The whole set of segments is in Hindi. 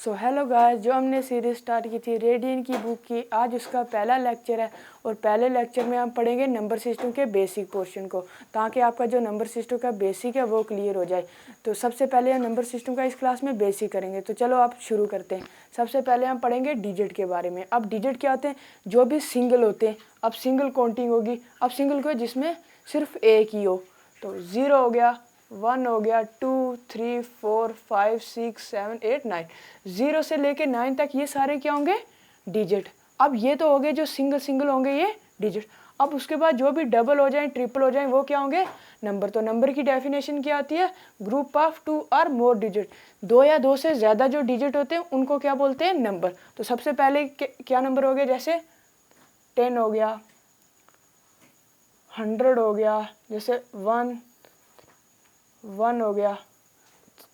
सो हेलो गाइस, जो हमने सीरीज स्टार्ट की थी रेडियन की बुक की, आज उसका पहला लेक्चर है। और पहले लेक्चर में हम पढ़ेंगे नंबर सिस्टम के बेसिक पोर्शन को, ताकि आपका जो नंबर सिस्टम का बेसिक है वो क्लियर हो जाए। तो सबसे पहले हम नंबर सिस्टम का इस क्लास में बेसिक करेंगे। तो चलो आप शुरू करते हैं। सबसे पहले हम पढ़ेंगे डिजिट के बारे में। अब डिजिट क्या होते हैं? जो भी सिंगल होते हैं। अब सिंगल काउंटिंग होगी। अब सिंगल को जिसमें सिर्फ एक ही हो, तो 0 हो गया, 1 हो गया, 2, 3, 4, 5, 6, 7, 8, 9। 0 से लेके 9 तक ये सारे क्या होंगे? डिजिट। अब ये तो हो गए जो सिंगल सिंगल होंगे ये डिजिट। अब उसके बाद जो भी डबल हो जाए, ट्रिपल हो जाए, वो क्या होंगे? नंबर। तो नंबर की डेफिनेशन क्या आती है? ग्रुप ऑफ 2 और मोर डिजिट। 2 या 2 से ज़्यादा जो डिजिट होते हैं उनको क्या बोलते हैं? नंबर। तो सबसे पहले क्या नंबर हो गया? जैसे 10 हो गया, 100 हो गया, जैसे 1 हो गया,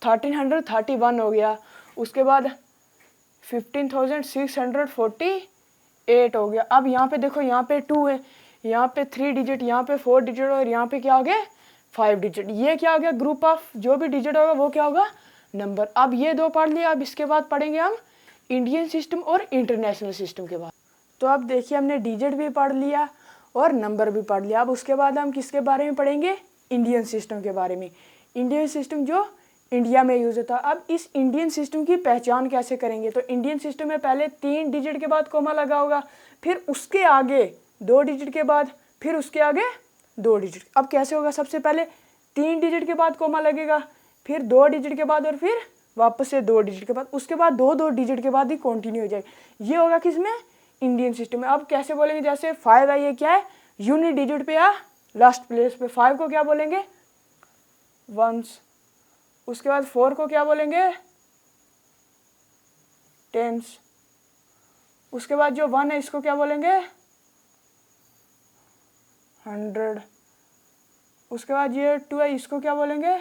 1331 हो गया। उसके बाद 15,648 हो गया। अब यहाँ पे देखो, यहाँ पे 2 है, यहाँ पे 3 डिजिट, यहाँ पे 4 डिजिट और यहाँ पे क्या हो गया? 5 डिजिट। ये क्या हो गया? ग्रुप ऑफ जो भी डिजिट होगा वो क्या होगा? नंबर। अब ये 2 पढ़ लिया। अब इसके बाद पढ़ेंगे हम इंडियन सिस्टम और इंटरनेशनल सिस्टम के बाद। तो अब देखिए, हमने डिजिट भी पढ़ लिया और नंबर भी पढ़ लिया। अब उसके बाद हम किसके बारे में पढ़ेंगे? इंडियन सिस्टम के बारे में। इंडियन सिस्टम जो इंडिया में यूज होता है। अब इस इंडियन सिस्टम की पहचान कैसे करेंगे? तो इंडियन सिस्टम में पहले 3 डिजिट के बाद कोमा लगा होगा, फिर उसके आगे 2 डिजिट के बाद, फिर उसके आगे 2 डिजिट। अब कैसे होगा? सबसे पहले 3 डिजिट के बाद कोमा लगेगा, फिर 2 डिजिट के बाद और फिर वापस से 2 डिजिट के बाद, उसके बाद 2 डिजिट के बाद ही कंटिन्यू हो जाएगी। ये होगा किसमें? इंडियन सिस्टम में। अब कैसे बोलेंगे? जैसे 5 है, ये क्या है? यूनिट डिजिट पे या लास्ट प्लेस पे। 5 को क्या बोलेंगे? वंस। उसके बाद 4 को क्या बोलेंगे? टेंस। उसके बाद जो 1 है इसको क्या बोलेंगे? 100। उसके बाद ये 2 है, इसको क्या बोलेंगे?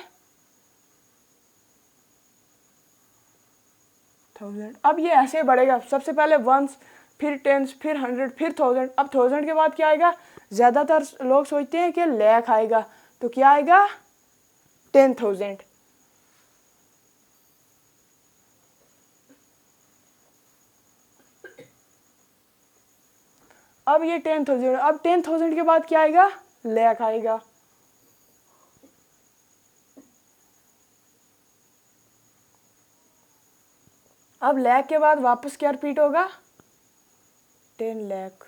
1000। अब ये ऐसे बढ़ेगा, सबसे पहले वंस, फिर टेंस, फिर 100, फिर 1000। अब 1000 के बाद क्या आएगा? ज़्यादातर लोग सोचते हैं कि लाख आएगा, तो क्या आएगा? 10,000। अब ये 10,000। अब 10,000 के बाद क्या आएगा? लाख आएगा। अब लाख के बाद वापस क्या रिपीट होगा? 10 लाख।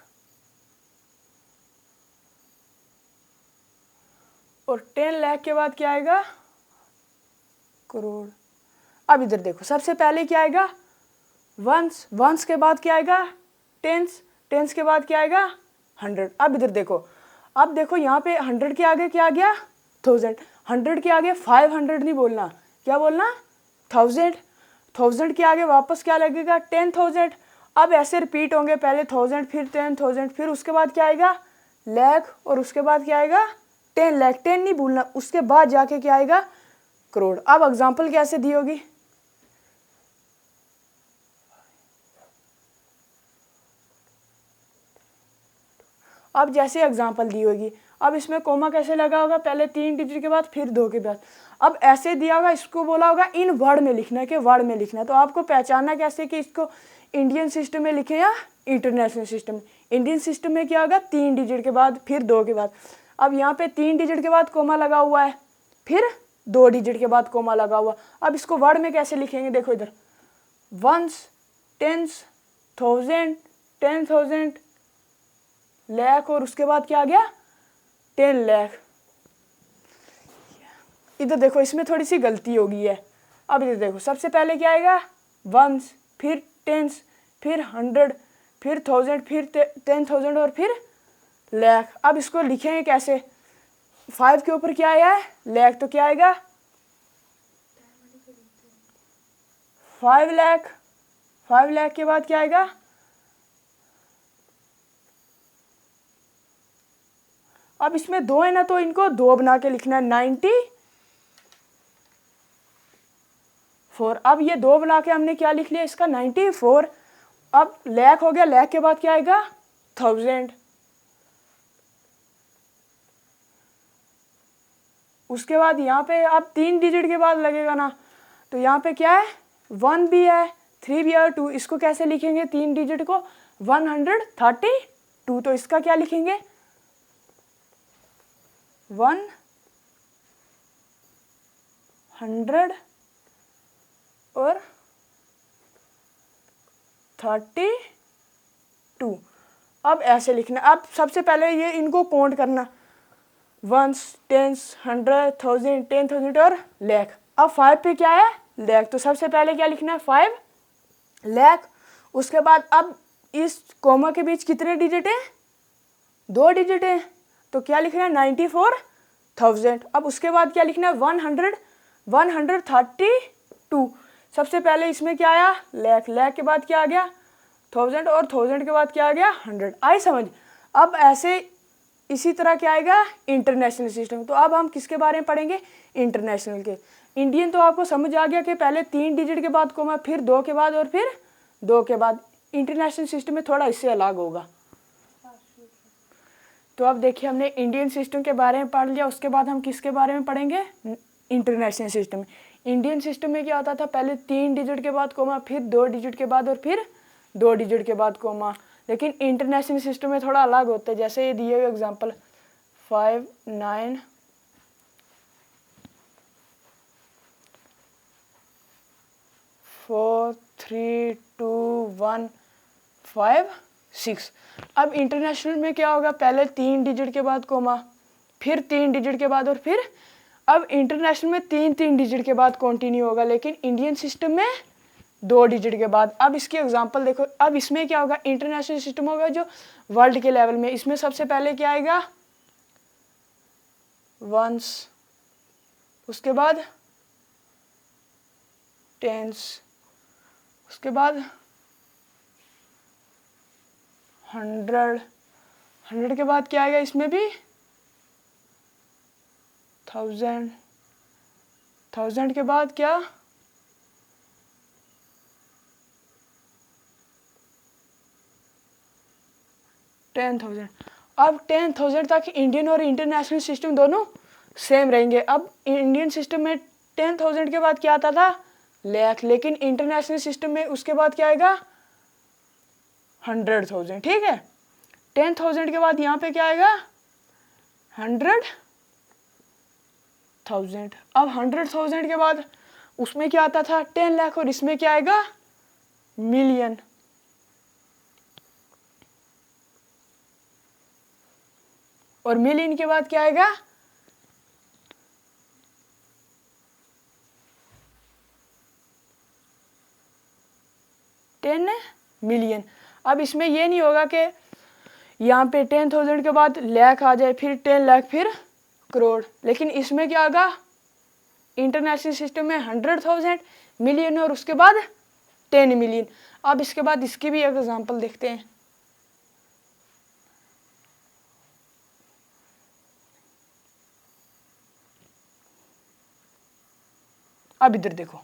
और 10 लाख के बाद क्या आएगा? करोड़। अब इधर देखो, सबसे पहले क्या आएगा? वंस। वंस के बाद क्या आएगा? टेंस। टेंस के बाद क्या आएगा? 100। अब इधर देखो, अब देखो यहाँ पे 100 के आगे क्या आ गया? 1000। 100 के आगे 500 नहीं बोलना, क्या बोलना? 1000। 1000 के आगे वापस क्या लगेगा? 10,000। अब ऐसे रिपीट होंगे, पहले 1000, फिर 10,000, फिर उसके बाद क्या आएगा? लाख। और उसके बाद क्या आएगा? 10 लाख। 10 नहीं भूलना, उसके बाद जाके क्या आएगा? करोड़। अब एग्जाम्पल कैसे दी होगी? अब जैसे एग्जाम्पल दी होगी, अब इसमें कोमा कैसे लगा होगा? पहले 3 डिजिट के बाद, फिर 2 के बाद। अब ऐसे दिया होगा, इसको बोला होगा इन वर्ड में लिखना है कि वर्ड में लिखना है। तो आपको पहचानना कैसे कि इसको इंडियन सिस्टम में लिखे या इंटरनेशनल सिस्टम में? इंडियन सिस्टम में क्या होगा? 3 डिजिट के बाद, फिर 2 के बाद। अब यहाँ पे 3 डिजिट के बाद कोमा लगा हुआ है, फिर 2 डिजिट के बाद कोमा लगा हुआ। अब इसको वर्ड में कैसे लिखेंगे? देखो इधर, वंस, टेंस, 1000, 10,000, लाख, और उसके बाद क्या आ गया? 10 लाख। इधर देखो, इसमें थोड़ी सी गलती हो गई है। अब इधर देखो, सबसे पहले क्या आएगा? वंस, फिर टेंस, फिर 100, फिर 1000, फिर 10,000 और फिर लाख। अब इसको लिखेंगे कैसे? 5 के ऊपर क्या आया है? लाख, तो क्या आएगा? 5 लाख। 5 लाख के बाद क्या आएगा? अब इसमें 2 है ना, तो इनको 2 बना के लिखना है, 94। अब ये 2 बना के हमने क्या लिख लिया? इसका 94। अब लाख हो गया, लाख के बाद क्या आएगा? 1000। उसके बाद यहाँ पे अब 3 डिजिट के बाद लगेगा ना, तो यहाँ पे क्या है? 1 भी है, 3 भी और 2, इसको कैसे लिखेंगे 3 डिजिट को 132, तो इसका क्या लिखेंगे 100 और 32। अब ऐसे लिखना। अब सबसे पहले ये इनको काउंट करना, 1s 10s 100 1000 10,000 और लाख। अब 5 पे क्या है लाख, तो सबसे पहले क्या लिखना है 5 लाख। उसके बाद अब इस कोमा के बीच कितने डिजिट हैं 2 डिजिट हैं, तो क्या लिखना है 94,000। अब उसके बाद क्या लिखना है 132। सबसे पहले इसमें क्या आया लाख, लाख के बाद क्या आ गया 1000 और 1000 के बाद क्या आ गया 100। आई समझ। अब ऐसे इसी तरह क्या आएगा इंटरनेशनल सिस्टम। तो अब हम किसके बारे में पढ़ेंगे इंटरनेशनल के। इंडियन तो आपको समझ आ गया कि पहले 3 डिजिट के बाद कोमा, फिर 2 के बाद और फिर 2 के बाद। इंटरनेशनल सिस्टम में थोड़ा इससे अलग होगा। तो अब देखिए हमने इंडियन सिस्टम के बारे में पढ़ लिया, उसके बाद हम किसके बारे में पढ़ेंगे इंटरनेशनल सिस्टम। इंडियन सिस्टम में क्या होता था पहले 3 डिजिट के बाद कोमा, फिर 2 डिजिट के बाद और फिर 2 डिजिट के बाद कोमा। लेकिन इंटरनेशनल सिस्टम में थोड़ा अलग होता है। जैसे ये दिए हुए एग्जांपल 5 9 4 3 2 1 5 6। अब इंटरनेशनल में क्या होगा पहले 3 डिजिट के बाद कोमा, फिर 3 डिजिट के बाद और फिर अब इंटरनेशनल में 3 डिजिट के बाद कंटिन्यू होगा, लेकिन इंडियन सिस्टम में 2 डिजिट के बाद। अब इसकी एग्जांपल देखो। अब इसमें क्या होगा इंटरनेशनल सिस्टम होगा जो वर्ल्ड के लेवल में, इसमें सबसे पहले क्या आएगा वंस, उसके बाद टेंस, उसके बाद 100, 100 के बाद क्या आएगा इसमें भी 1000, 1000 के बाद क्या 10,000। अब 10,000 तक इंडियन और इंटरनेशनल सिस्टम दोनों सेम रहेंगे। अब इंडियन सिस्टम में 10,000 के बाद क्या आता था लाख, लेकिन इंटरनेशनल सिस्टम में उसके बाद क्या आएगा 100,000। ठीक है, 10,000 के बाद यहाँ पे क्या आएगा 100,000। अब 100,000 के बाद उसमें क्या आता था 10 लाख, और इसमें क्या आएगा मिलियन। और मिलियन के बाद क्या आएगा 10 मिलियन। अब इसमें ये नहीं होगा कि यहाँ पे 10,000 के बाद लाख आ जाए, फिर 10 लाख, फिर करोड़, लेकिन इसमें क्या होगा इंटरनेशनल सिस्टम में 100,000 मिलियन और उसके बाद 10 मिलियन। अब इसके बाद इसकी भी एक एग्जांपल देखते हैं। अब इधर देखो,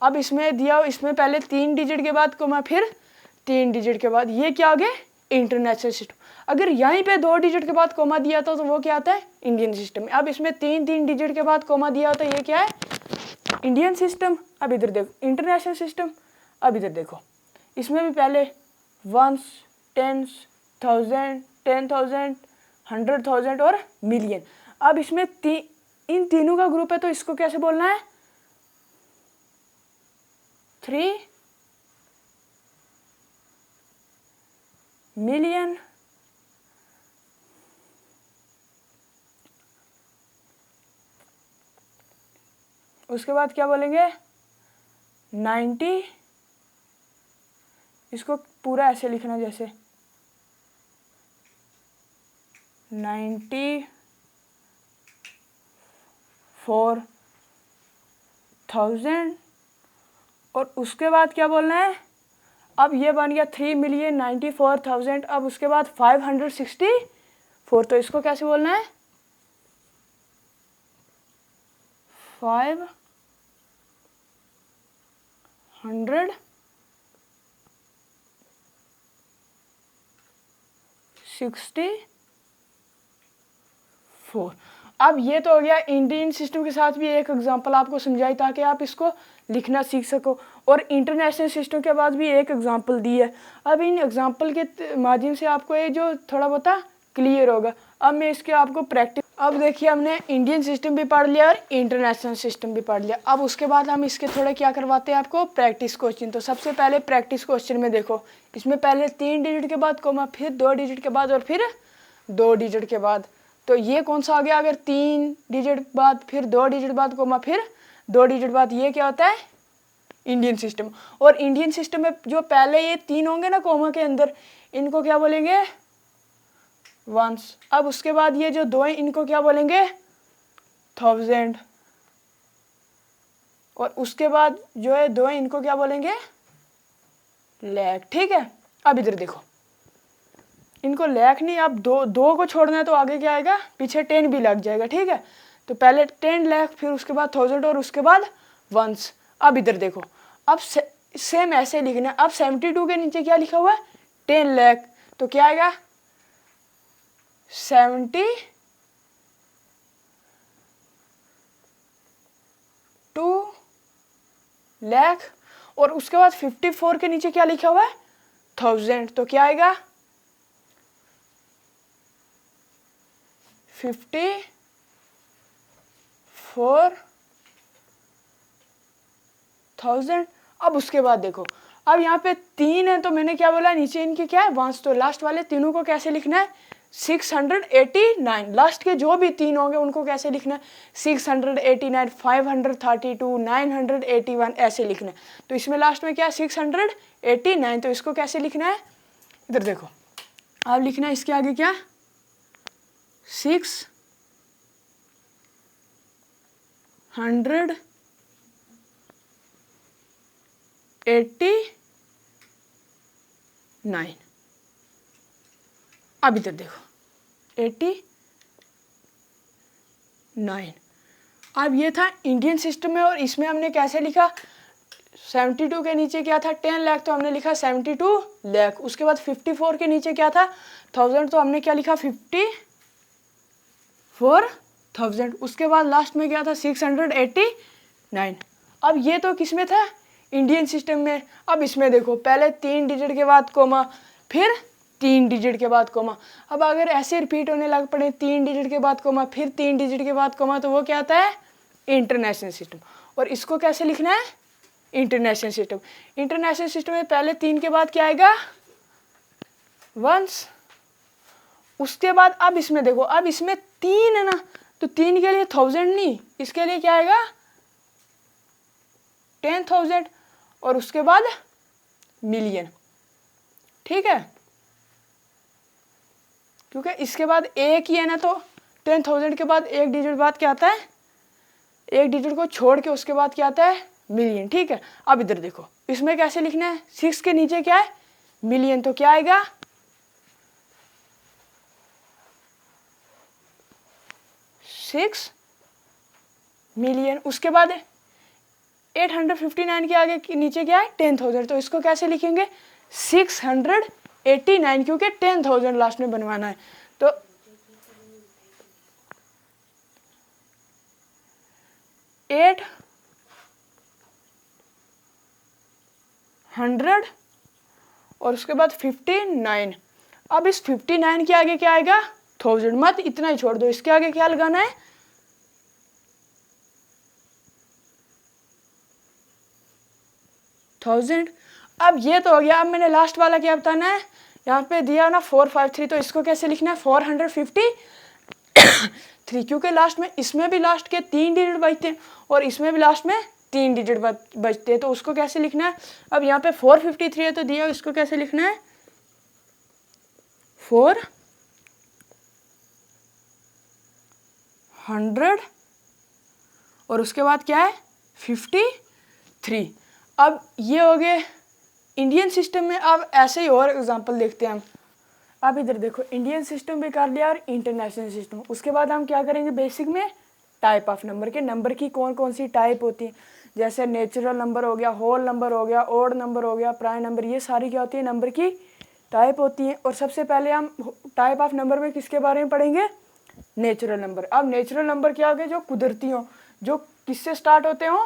अब इसमें दिया हो, इसमें पहले 3 डिजिट के बाद कोमा, फिर 3 डिजिट के बाद, ये क्या आ गया इंटरनेशनल सिस्टम। अगर यहीं पे 2 डिजिट के बाद कोमा दिया था तो वो क्या आता है इंडियन सिस्टम में। अब इसमें 3 डिजिट के बाद कोमा दिया होता है, ये क्या है इंडियन सिस्टम। अब इधर देखो इंटरनेशनल सिस्टम। अब इधर देखो इसमें भी पहले 1s 10s 1000 10,000 100,000 और मिलियन। अब इसमें इन तीनों का ग्रुप है, तो इसको कैसे बोलना है 3 मिलियन उसके बाद क्या बोलेंगे 90। इसको पूरा ऐसे लिखना जैसे 94,000 और उसके बाद क्या बोलना है। अब ये बन गया 3,94,000। अब उसके बाद 564, तो इसको कैसे बोलना है 564। अब ये तो हो गया इंडियन सिस्टम के साथ भी एक एग्जांपल आपको समझाई ताकि आप इसको लिखना सीख सको, और इंटरनेशनल सिस्टम के बाद भी एक एग्जांपल दी है। अब इन एग्जांपल के माध्यम से आपको ये जो थोड़ा बहुत क्लियर होगा। अब मैं इसके आपको प्रैक्टिस, अब देखिए हमने इंडियन सिस्टम भी पढ़ लिया और इंटरनेशनल सिस्टम भी पढ़ लिया। अब उसके बाद हम इसके थोड़े क्या करवाते हैं आपको, प्रैक्टिस क्वेश्चन। तो सबसे पहले प्रैक्टिस क्वेश्चन में देखो, इसमें पहले 3 डिजिट के बाद कोमा, फिर 2 डिजिट के बाद और फिर 2 डिजिट के बाद। तो ये कौन सा आ गया, अगर 3 डिजिट बाद फिर 2 डिजिट बाद कोमा फिर 2 डिजिट बाद, ये क्या होता है इंडियन सिस्टम। और इंडियन सिस्टम में जो पहले ये 3 होंगे ना कोमा के अंदर, इनको क्या बोलेंगे वंस। अब उसके बाद ये जो 2 हैं इनको क्या बोलेंगे 1000, और उसके बाद जो है 2 हैं इनको क्या बोलेंगे लाख। ठीक है, अब इधर देखो, इनको लाख नहीं, अब 2 को छोड़ना है तो आगे क्या आएगा, पीछे 10 भी लग जाएगा। ठीक है, तो पहले 10 लाख, फिर उसके बाद 1000 और उसके बाद वंस। अब इधर देखो, अब सेम ऐसे लिखना है। अब 72 के नीचे क्या लिखा हुआ है 10 लाख, तो क्या आएगा 72 लाख, और उसके बाद 54 के नीचे क्या लिखा हुआ है 1000, तो क्या आएगा 54,000। अब उसके बाद देखो, अब यहाँ पे 3 है तो मैंने क्या बोला नीचे इनके क्या है वंस, तो लास्ट वाले तीनों को कैसे लिखना है 689। लास्ट के जो भी 3 होंगे उनको कैसे लिखना है 689, 532, 981 ऐसे लिखना है। तो इसमें लास्ट में क्या है 689, तो इसको कैसे लिखना है, इधर देखो अब लिखना है इसके आगे क्या 689। अब इधर देखो 89। अब ये था इंडियन सिस्टम में, और इसमें हमने कैसे लिखा 72 के नीचे क्या था 10 लाख, तो हमने लिखा 72 लाख। उसके बाद 54 के नीचे क्या था 1000, तो हमने क्या लिखा 54,000। उसके बाद लास्ट में क्या था 689। अब ये तो किस में था इंडियन सिस्टम में। अब इसमें देखो पहले 3 डिजिट के बाद कोमा, फिर 3 डिजिट के बाद कोमा। अब अगर ऐसे रिपीट होने लग पड़े 3 डिजिट के बाद कोमा, फिर 3 डिजिट के बाद कोमा, तो वो क्या आता है इंटरनेशनल सिस्टम। और इसको कैसे लिखना है इंटरनेशनल सिस्टम। इंटरनेशनल सिस्टम में पहले 3 के बाद क्या आएगा वंस। उसके बाद अब इसमें देखो, अब इसमें 3 है ना, तो 3 के लिए 1000 नहीं, इसके लिए क्या आएगा 10,000, और उसके बाद मिलियन। ठीक है, क्योंकि इसके बाद एक ही है ना, तो 10,000 के बाद एक डिजिट बाद क्या आता है, एक डिजिट को छोड़ के उसके बाद क्या आता है मिलियन। ठीक है, अब इधर देखो इसमें कैसे लिखना है 6 के नीचे क्या है मिलियन, तो क्या आएगा 6 मिलियन। उसके बाद 859 के आगे नीचे क्या है 10,000, तो इसको कैसे लिखेंगे 689, क्योंकि 10,000 लास्ट में बनवाना है। तो 800 और उसके बाद 59। अब इस 59 के आगे क्या आएगा 1000, मत इतना ही छोड़ दो, इसके आगे क्या लगाना है 1000। अब ये तो हो गया। अब मैंने लास्ट वाला क्या बताना है, यहाँ पे दिया ना 453, तो इसको कैसे लिखना है 453, क्योंकि लास्ट में इसमें भी लास्ट के 3 डिजिट बचते हैं और इसमें भी लास्ट में 3 डिजिट बचते हैं, तो उसको कैसे लिखना है। अब यहाँ पे 453 है तो दिया, इसको कैसे लिखना है 400 और उसके बाद क्या है 53। अब ये हो गए इंडियन सिस्टम में। अब ऐसे ही और एग्जांपल देखते हैं हम। अब इधर देखो इंडियन सिस्टम भी कर लिया और इंटरनेशनल सिस्टम। उसके बाद हम क्या करेंगे बेसिक में टाइप ऑफ नंबर के, नंबर की कौन कौन सी टाइप होती है, जैसे नेचुरल नंबर हो गया, होल नंबर हो गया, ओड नंबर हो गया, प्राइम नंबर, ये सारी क्या होती है नंबर की टाइप होती है। और सबसे पहले हम टाइप ऑफ नंबर में किसके बारे में पढ़ेंगे नेचुरल नंबर। अब नेचुरल नंबर क्या हो गए, जो कुदरती हो, जो किससे स्टार्ट होते हो,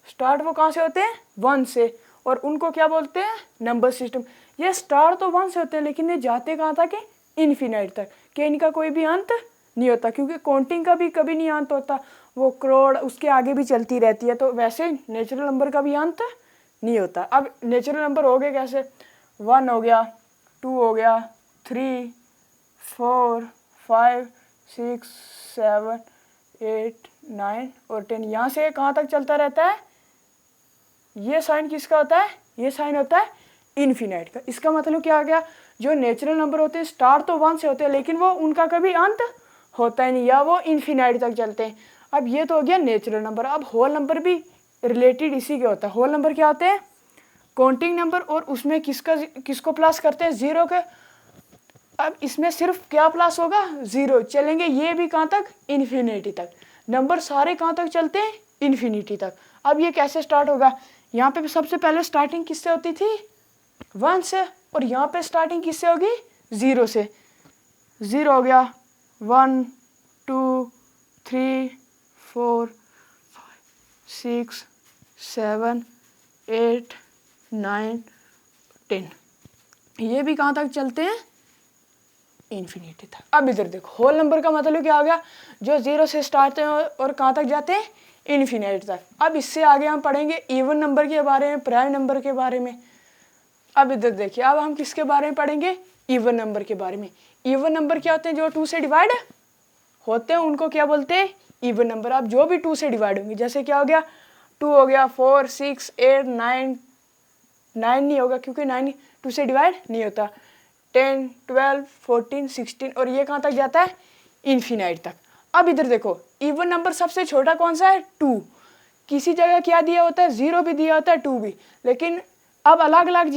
स्टार्ट वो कहाँ से होते हैं, 1 से, और उनको क्या बोलते हैं, नंबर सिस्टम। ये स्टार्ट तो 1 से होते हैं लेकिन ये जाते कहाँ तक, इन्फिनाइट तक, कि इनका कोई भी अंत नहीं होता, क्योंकि काउंटिंग का भी कभी नहीं अंत होता, वो करोड़ उसके आगे भी चलती रहती है। तो वैसे नेचुरल नंबर का भी अंत नहीं होता। अब नेचुरल नंबर हो गए कैसे, 1 हो गया, 2 हो गया, 3, 4, 5, 6, 7, 8, 9 और 10। यहाँ से कहाँ तक चलता रहता है, ये साइन किसका होता है, ये साइन होता है इन्फिनाइट का। इसका मतलब क्या आ गया, जो नेचुरल नंबर होते हैं स्टार्ट तो 1 से होते हैं लेकिन वो उनका कभी अंत होता ही नहीं, या वो इन्फिनाइट तक चलते हैं। अब ये तो हो गया नेचुरल नंबर। अब होल नंबर भी रिलेटेड इसी के होता है। होल नंबर क्या होते हैं, काउंटिंग नंबर, और उसमें किसको प्लस करते हैं, 0 के। अब इसमें सिर्फ क्या प्लस होगा, 0 चलेंगे, ये भी कहाँ तक, इन्फिनिटी तक। नंबर सारे कहाँ तक चलते हैं, इन्फिनिटी तक। अब ये कैसे स्टार्ट होगा, यहाँ पे सबसे पहले स्टार्टिंग किससे होती थी, 1 से, और यहाँ पे स्टार्टिंग किससे होगी, 0 से। 0 हो गया, 1, 2, 3, 4, 5, 6, 7, 8, 9, 10। ये भी कहाँ तक चलते हैं, इन्फिनिटी तक। अब इधर देखो, होल नंबर का मतलब क्या आ गया, जो 0 से स्टार्ट हैं और कहाँ तक जाते हैं, इन्फिनिटी तक। अब इससे आगे हम पढ़ेंगे इवन नंबर के बारे में, प्राइम नंबर के बारे में। अब इधर देखिए, अब हम किसके बारे में पढ़ेंगे, इवन नंबर के बारे में। इवन नंबर क्या होते हैं, जो 2 से डिवाइड होते हैं उनको क्या बोलते हैं, इवन नंबर। अब जो भी 2 से डिवाइड होंगे, जैसे क्या हो गया, 2 हो गया, 4, 6, 8, 9 नहीं होगा क्योंकि 9 2 से डिवाइड नहीं होता, 10, 12, 14, 16, और ये कहाँ तक जाता है, इन्फिनाइट तक। अब इधर देखो, इवन नंबर सबसे छोटा कौन सा है, 2। किसी जगह क्या दिया होता है, 0 भी दिया होता है, 2 भी, लेकिन अब अलग अलग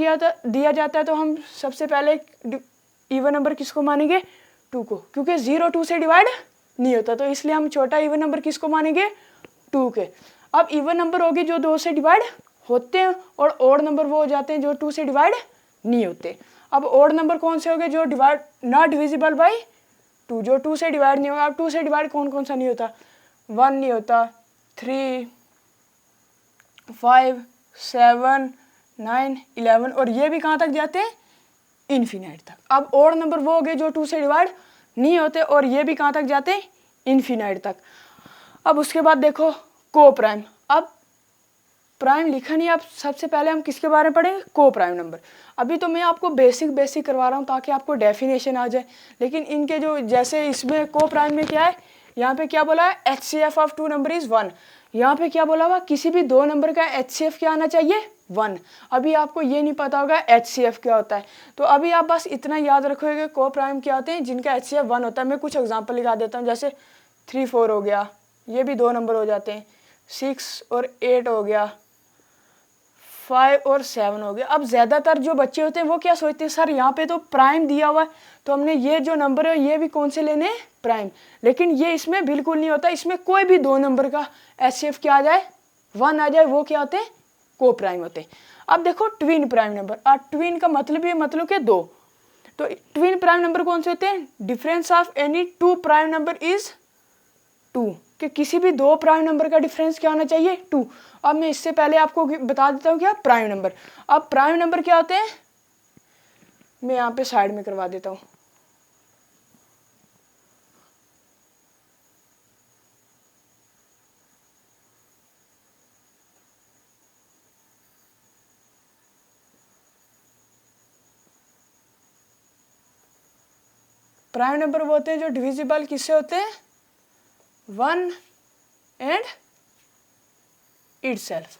दिया जाता है। तो हम सबसे पहले इवन नंबर किसको मानेंगे, 2 को, क्योंकि 0 2 से डिवाइड नहीं होता, तो इसलिए हम छोटा इवन नंबर किसको मानेंगे, 2 के। अब इवन नंबर होगी जो 2 से डिवाइड होते हैं, और ऑड नंबर वो हो जाते हैं जो 2 से डिवाइड नहीं होते। अब ऑड नंबर कौन से हो गए, जो डिवाइड नॉट डिविजिबल बाई 2, जो 2 से डिवाइड नहीं होगा। अब 2 से डिवाइड कौन कौन सा नहीं होता, 1 नहीं होता, 3, 5, 7, 9, 11, और ये भी कहाँ तक जाते हैं, इन्फिनाइट तक। अब ऑड नंबर वो हो गए जो 2 से डिवाइड नहीं होते, और ये भी कहाँ तक जाते हैं, इन्फिनाइट तक। अब उसके बाद देखो को प्राइम। अब प्राइम लिखा नहीं, अब सबसे पहले हम किसके बारे में पढ़ेंगे, को प्राइम नंबर। अभी तो मैं आपको बेसिक करवा रहा हूँ ताकि आपको डेफिनेशन आ जाए, लेकिन इनके जो जैसे इसमें को प्राइम में क्या है, यहाँ पे क्या बोला है, HCF ऑफ 2 नंबर इज 1। यहाँ पे क्या बोला हुआ, किसी भी 2 नंबर का HCF क्या आना चाहिए, 1। अभी आपको ये नहीं पता होगा HCF क्या होता है, तो अभी आप बस इतना याद रखोगे को प्राइम क्या होते हैं, जिनका HCF 1 होता है। मैं कुछ एग्जाम्पल लिखा देता हूँ, जैसे 3, 4 हो गया, ये भी 2 नंबर हो जाते हैं, 6 और 8 हो गया, 5 और 7 हो गया। अब ज़्यादातर जो बच्चे होते हैं वो क्या सोचते हैं, सर यहाँ पे तो प्राइम दिया हुआ है, तो हमने ये जो नंबर है ये भी कौन से लेने हैं, प्राइम। लेकिन ये इसमें बिल्कुल नहीं होता, इसमें कोई भी 2 नंबर का HCF क्या आ जाए, 1 आ जाए, वो क्या होते हैं, को प्राइम होते हैं। अब देखो ट्विन प्राइम नंबर, ट्विन का मतलब ये मतलब क्या, 2। तो ट्विन प्राइम नंबर कौन से होते हैं, difference of any 2 prime number is 2, कि किसी भी 2 प्राइम नंबर का डिफरेंस क्या होना चाहिए, 2। अब मैं इससे पहले आपको बता देता हूँ क्या, प्राइम नंबर। अब प्राइम नंबर क्या होते हैं, मैं यहाँ पे साइड में करवा देता हूँ। प्राइम नंबर वो होते हैं जो डिविजिबल किससे होते हैं, 1 एंड इटसेल्फ।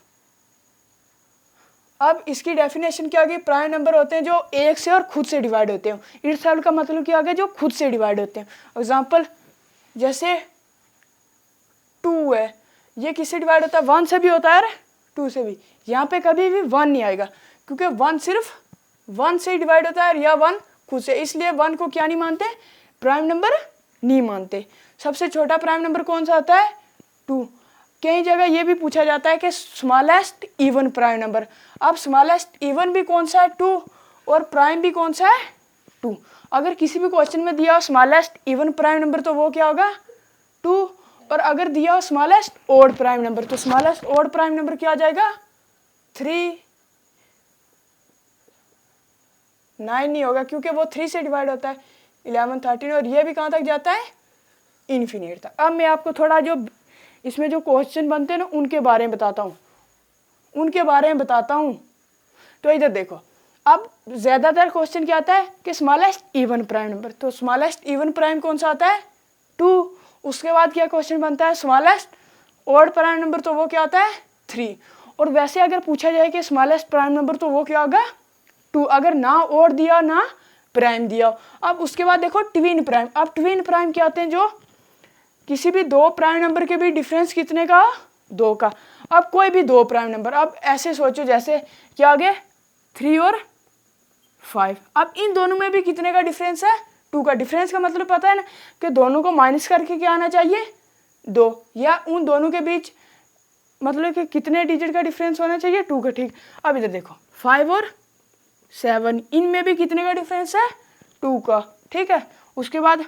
अब इसकी डेफिनेशन क्या होगी, प्राइम नंबर होते हैं जो 1 से और खुद से डिवाइड होते हैं। इटसेल्फ का मतलब क्या होगा, जो खुद से डिवाइड होते हैं। एग्जांपल जैसे 2 है, ये किससे डिवाइड होता है, 1 से भी होता है और 2 से भी। यहाँ पे कभी भी 1 नहीं आएगा, क्योंकि 1 सिर्फ 1 से डिवाइड होता है, या 1 खुद से, इसलिए 1 को क्या नहीं मानते, प्राइम नंबर नहीं मानते। सबसे छोटा प्राइम नंबर कौन सा होता है, 2। कई जगह ये भी पूछा जाता है कि स्मॉलेस्ट इवन प्राइम नंबर। अब स्मॉलेस्ट इवन भी कौन सा है, 2, और प्राइम भी कौन सा है, 2। 2। अगर किसी भी क्वेश्चन में दिया हो स्मॉलेस्ट इवन प्राइम नंबर तो वो क्या होगा 2, और अगर दिया हो स्मॉलेस्ट ओड प्राइम नंबर तो स्मॉलेस्ट ओड प्राइम नंबर क्या आ जाएगा 3। 9 नहीं होगा क्योंकि वो 3 से डिवाइड होता है, 11 13, और ये भी कहाँ तक जाता है इन्फिनिट तक। अब मैं आपको थोड़ा जो इसमें जो क्वेश्चन बनते हैं ना उनके बारे में बताता हूँ। तो इधर देखो, अब ज़्यादातर क्वेश्चन क्या आता है कि स्मॉलेस्ट इवन प्राइम नंबर, तो स्मॉलेस्ट इवन प्राइम कौन सा आता है 2। उसके बाद क्या क्वेश्चन बनता है स्मॉलेस्ट ओड प्राइम नंबर, तो वो क्या आता है 3। और वैसे अगर पूछा जाए कि स्मॉलेस्ट प्राइम नंबर तो वो क्या होगा 2, अगर ना ओड दिया ना प्राइम दिया। अब उसके बाद देखो ट्विन प्राइम। अब ट्विन प्राइम क्या आते हैं जो किसी भी दो प्राइम नंबर के भी डिफरेंस कितने का 2 का। अब कोई भी दो प्राइम नंबर, अब ऐसे सोचो जैसे क्या आ गया 3 और 5। अब इन दोनों में भी कितने का डिफरेंस है 2 का। डिफरेंस का मतलब पता है ना कि दोनों को माइनस करके क्या आना चाहिए 2, या उन दोनों के बीच मतलब कि कितने डिजिट का डिफरेंस होना चाहिए 2 का। ठीक, अब इधर देखो 5 और 7, इनमें भी कितने का डिफरेंस है 2 का। ठीक है, उसके बाद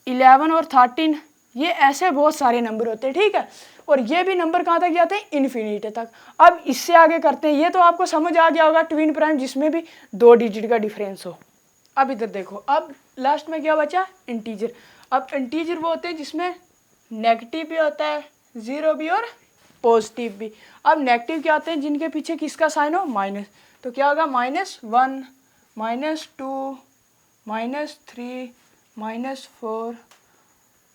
11 और 13, ये ऐसे बहुत सारे नंबर होते हैं। ठीक है, और ये भी नंबर कहाँ तक जाते हैं इन्फिनिटी तक। अब इससे आगे करते हैं, ये तो आपको समझ आ गया होगा ट्विन प्राइम जिसमें भी 2 डिजिट का डिफरेंस हो। अब इधर देखो, अब लास्ट में क्या बचा इंटीजर। अब इंटीजर वो होते हैं जिसमें नेगेटिव भी होता है, जीरो भी और पॉजिटिव भी। अब नेगेटिव क्या आते हैं जिनके पीछे किसका साइन हो माइनस, तो क्या होगा -1 -2 -3 -4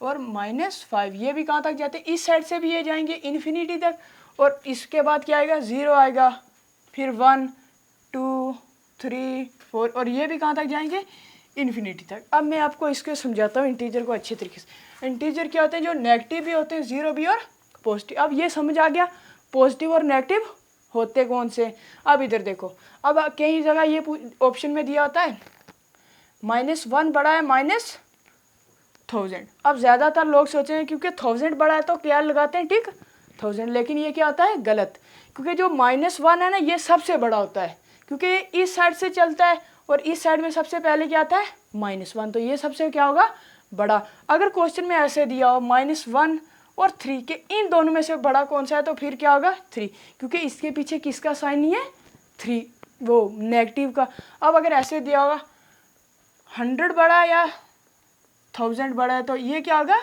और -5। ये भी कहाँ तक जाते हैं, इस साइड से भी ये जाएंगे इन्फिनिटी तक, और इसके बाद क्या आएगा 0 आएगा, फिर 1 2 3 4, और ये भी कहाँ तक जाएंगे इन्फिनिटी तक। अब मैं आपको इसको समझाता हूँ इंटीजर को अच्छे तरीके से। इंटीजर क्या होते हैं जो नेगेटिव भी होते हैं, जीरो भी और पॉजिटिव। अब ये समझ आ गया पॉजिटिव और नेगेटिव होते कौन से। अब इधर देखो, अब कई जगह ये ऑप्शन में दिया होता है -1 बड़ा है -1000। अब ज़्यादातर लोग सोचेंगे क्योंकि 1000 बड़ा है तो क्या लगाते हैं टिक 1000, लेकिन ये क्या होता है गलत, क्योंकि जो -1 है ना ये सबसे बड़ा होता है, क्योंकि इस साइड से चलता है और इस साइड में सबसे पहले क्या आता है -1, तो ये सबसे क्या होगा बड़ा। अगर क्वेश्चन में ऐसे दिया हो -1 और 3 के इन दोनों में से बड़ा कौन सा है, तो फिर क्या होगा 3, क्योंकि इसके पीछे किसका साइन नहीं है 3, वो नेगेटिव का। अब अगर ऐसे दिया होगा 100 बड़ा या 1000 बड़ा है, तो ये क्या होगा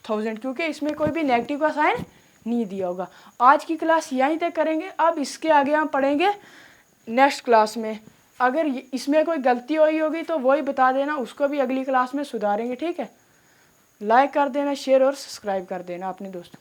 1000, क्योंकि इसमें कोई भी नेगेटिव का साइन नहीं दिया होगा। आज की क्लास यहीं तक करेंगे, अब इसके आगे हम पढ़ेंगे नेक्स्ट क्लास में। अगर इसमें कोई गलती हुई होगी तो वही बता देना, उसको भी अगली क्लास में सुधारेंगे। ठीक है, लाइक कर देना, शेयर और सब्सक्राइब कर देना अपने दोस्तों।